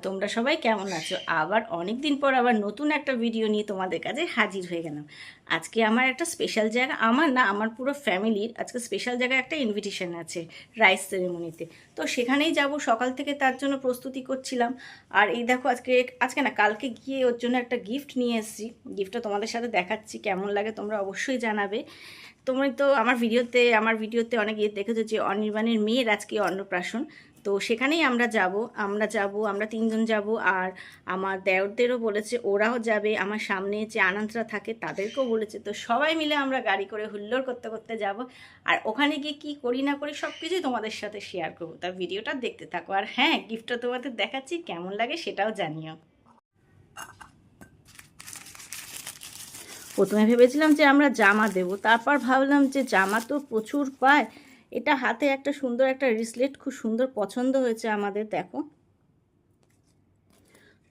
তোমরা সবাই কেমন আছো? আবার অনেক দিন পর আবার নতুন একটা ভিডিও নিয়ে তোমাদের কাছে হাজির হয়ে গেলাম। আজকে আমার একটা স্পেশাল জায়গা, আমার না আমার পুরো ফ্যামিলির আজকে স্পেশাল জায়গায় একটা ইনভিটেশন আছে রাইস সেরেমনিতে। তো সেখানেই যাব, সকাল থেকে তার জন্য প্রস্তুতি করছিলাম। আর এই দেখো আজকে আজকে না কালকে গিয়ে ওর জন্য একটা গিফট নিয়ে এসেছি। গিফটটা তোমাদের সাথে দেখাচ্ছি, কেমন লাগে তোমরা অবশ্যই জানাবে। তোমরা তো আমার ভিডিওতে অনেক দেখেছো যে অনির্বাণের মেয়ের আজকে অন্নপ্রাশন। তো সেখানেই আমরা তিনজন যাব। আর আমার দেওরদেরও বলেছে, ওরাও যাবে। আমার সামনে যে আনন্দরা থাকে তাদেরকেও বলেছে। তো সবাই মিলে আমরা গাড়ি করে হুল্লোড় করতে করতে যাব। আর ওখানে গিয়ে কী করি না করি সব কিছুই তোমাদের সাথে শেয়ার করবো। তার ভিডিওটা দেখতে থাকো। আর হ্যাঁ, গিফটটা তোমাদের দেখাচ্ছি, কেমন লাগে সেটাও জানিও। প্রথমে ভেবেছিলাম যে আমরা জামা দেব, তারপর ভাবলাম যে জামা তো প্রচুর পায়, এটা হাতে একটা সুন্দর একটা রিসলেট খুব সুন্দর পছন্দ হয়েছে আমাদের, দেখো।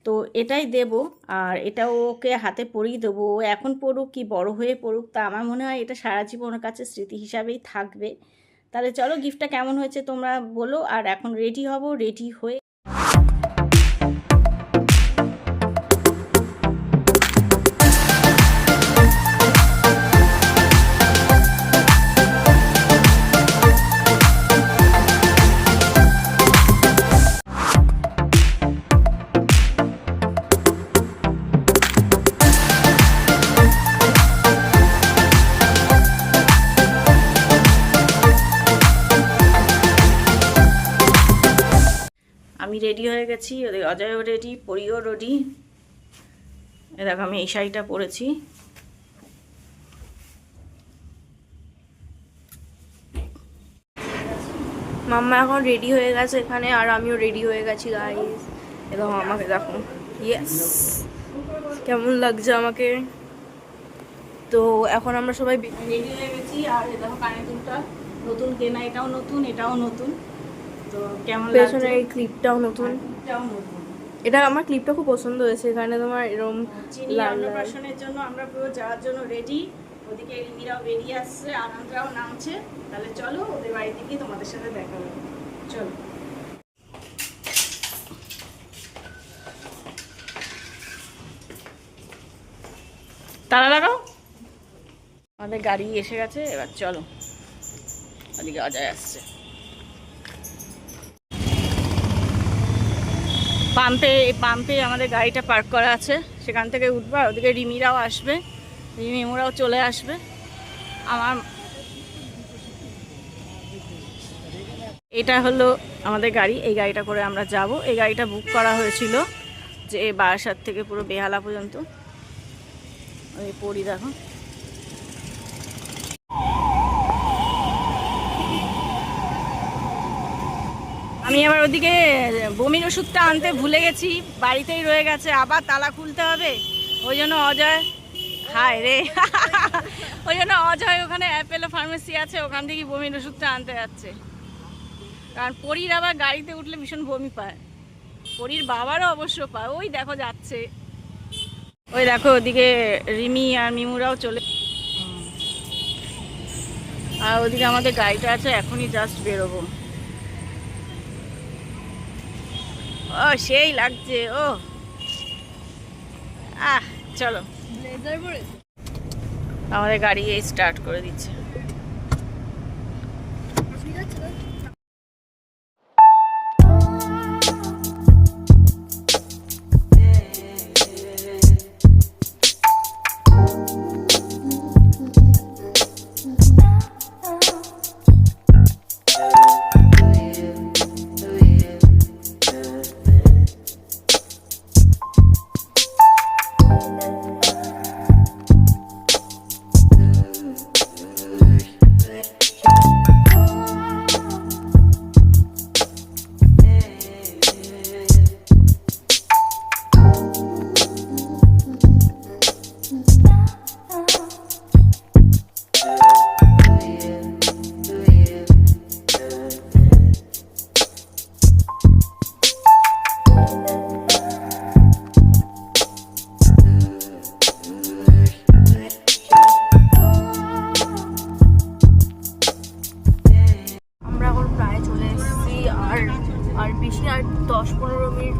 তো এটাই দেব। আর এটাও ওকে হাতে পরিয়ে দেবো। ও এখন পড়ুক কি বড় হয়ে পড়ুক, তা আমার মনে হয় এটা সারা জীবন ওর কাছে স্মৃতি হিসাবেই থাকবে। তাহলে চলো, গিফটটা কেমন হয়েছে তোমরা বলো। আর এখন রেডি হব, রেডি হয়ে আমি রেডি হয়ে গেছি, ওদের অজয়ও রেডি, পরিও রেডি। দেখো আমি এই শাড়িটা পরেছি। মাম্মা এখন রেডি হয়ে গেছে এখানে, আর আমিও রেডি হয়ে গেছি গাইস। এবং আমাকে দেখো, ইয়েস, কেমন লাগছে আমাকে। তো এখন আমরা সবাই রেডি হয়ে গেছি। আর দেখো কানের দুলটা নতুন কেনা, এটাও নতুন, এটাও নতুন। তো কেমন লাগছে? পেছনের এই ক্লিপটাও নতুন, এটাও নতুন। এটা আমার ক্লিপটা খুব পছন্দ হয়েছে। এখানে তোমার এরকম চিনি লাল লাল। অন্নপ্রাশনের জন্য আমরা পুরো যাওয়ার জন্য রেডি। ওদিকে রিমিরাও বেরিয়ে আসছে, আনন্দরাও নামছে। তাহলে চলো ওদের বাড়িতে গিয়ে তোমাদের সাথে দেখা হবে। চলো। তারা লাগাও। আমাদের গাড়ি এসে গেছে, এবার চলো। ওদিকে অজয় আসছে। পাম্পে আমাদের গাড়িটা পার্ক করা আছে, সেখান থেকে উঠবো। আর ওদিকে রিমিরাও আসবে, রিমিমুরাও চলে আসবে। আমার এটা হলো আমাদের গাড়ি, এই গাড়িটা করে আমরা যাব। এই গাড়িটা বুক করা হয়েছিল যে বারাসাত থেকে পুরো বেহালা পর্যন্ত। ওই পরি দেখো। আমি আবার ওদিকে বমির ওষুধটা আনতে ভুলে গেছি, বাড়িতেই রয়ে গেছে, আবার তালা খুলতে হবে। ওই জন্য অজয়, হায় রে ওই জন্য অজয় ওখানে অ্যাপেলো ফার্মেসি আছে, ওখান থেকে বমির ওষুধটা আনতে যাচ্ছে। কারণ পরীর আবার গাড়িতে উঠলে ভীষণ বমি পায়, পরীর বাবারও অবশ্য পায়। ওই দেখো যাচ্ছে, ওই দেখো ওদিকে রিমি আর মিমুরাও চলে। আর ওদিকে আমাদের গাড়িটা আছে, এখনই জাস্ট বেরোবো। ও সেই লাগছে, ও চলো। আমাদের গাড়ি স্টার্ট করে দিচ্ছে।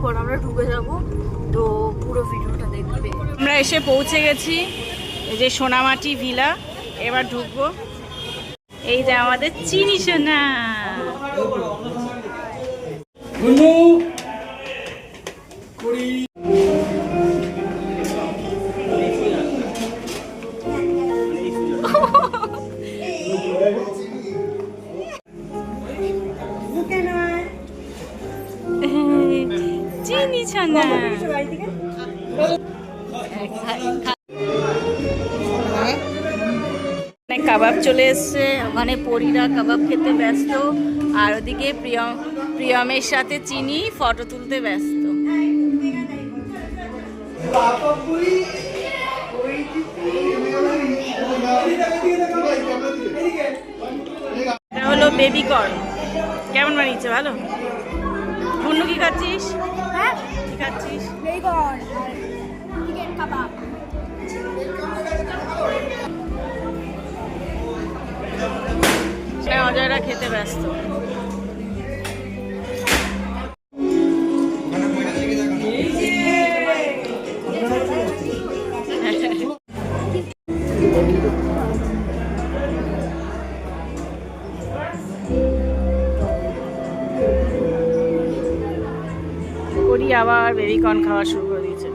কিছুক্ষণ আমরা ঢুকে যাব, তো পুরো ভিডিওটা দেখবে। আমরা এসে পৌঁছে গেছি, এই যে সোনামাটি ভিলা। এবার ঢুকবো। এই যে আমাদের চিনি সোনা। চিনি সোনা। কাবাব চলে এসছে, ওখানে পরীরা কাবাব খেতে ব্যস্ত, আর ওদিকে প্রিয়মের সাথে চিনি ফটো তুলতে ব্যস্ত। এটা হলো বেবি কর্ন। কেমন বানিয়েছে? ভালো। অন্য কি খাচ্ছিস? হ্যাঁ, কি খাচ্ছিস? বেকন চিকেন কাবাব। অজয়রা খেতে ব্যস্ত। করি আবার বেবিকর্ন খাওয়া শুরু করে দিয়েছে।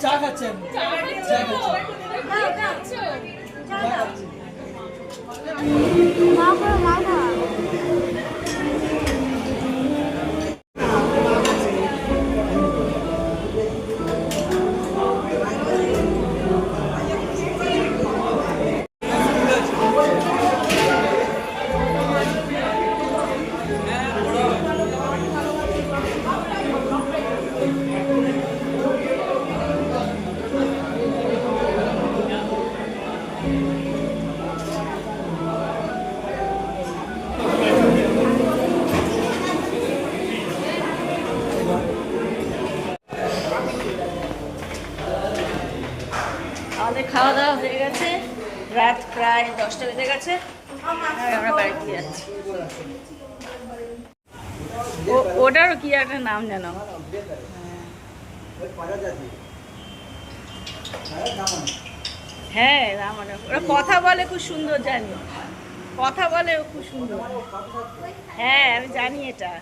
চা খাচ্ছেন? আমাদের খাওয়া দাওয়া হয়ে গেছে, রাত প্রায় 10টা বেজে গেছে, আমরা বাড়িতে যাচ্ছি। ওটারও কি একটা নাম জানো? হ্যাঁ, ওরা কথা বলে খুব সুন্দর, জানি কথা বলে খুব সুন্দর। হ্যাঁ, আমি জানি এটা।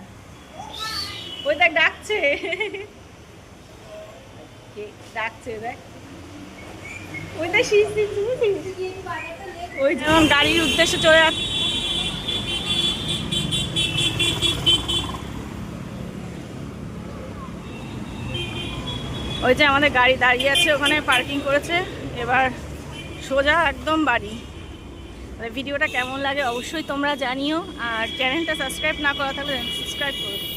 ওই দেখ ডাকছে, ডাকছে দেখ। ওইটা ওই যেমন গাড়ির উদ্দেশ্যে চলে যাচ্ছে। ওই যে আমাদের গাড়ি দাঁড়িয়ে আছে, ওখানে পার্কিং করেছে। এবার সোজা একদম বাড়ি। ভিডিওটা কেমন লাগে অবশ্যই তোমরা জানিও, আর চ্যানেলটা সাবস্ক্রাইব না করা থাকলে সাবস্ক্রাইব করো।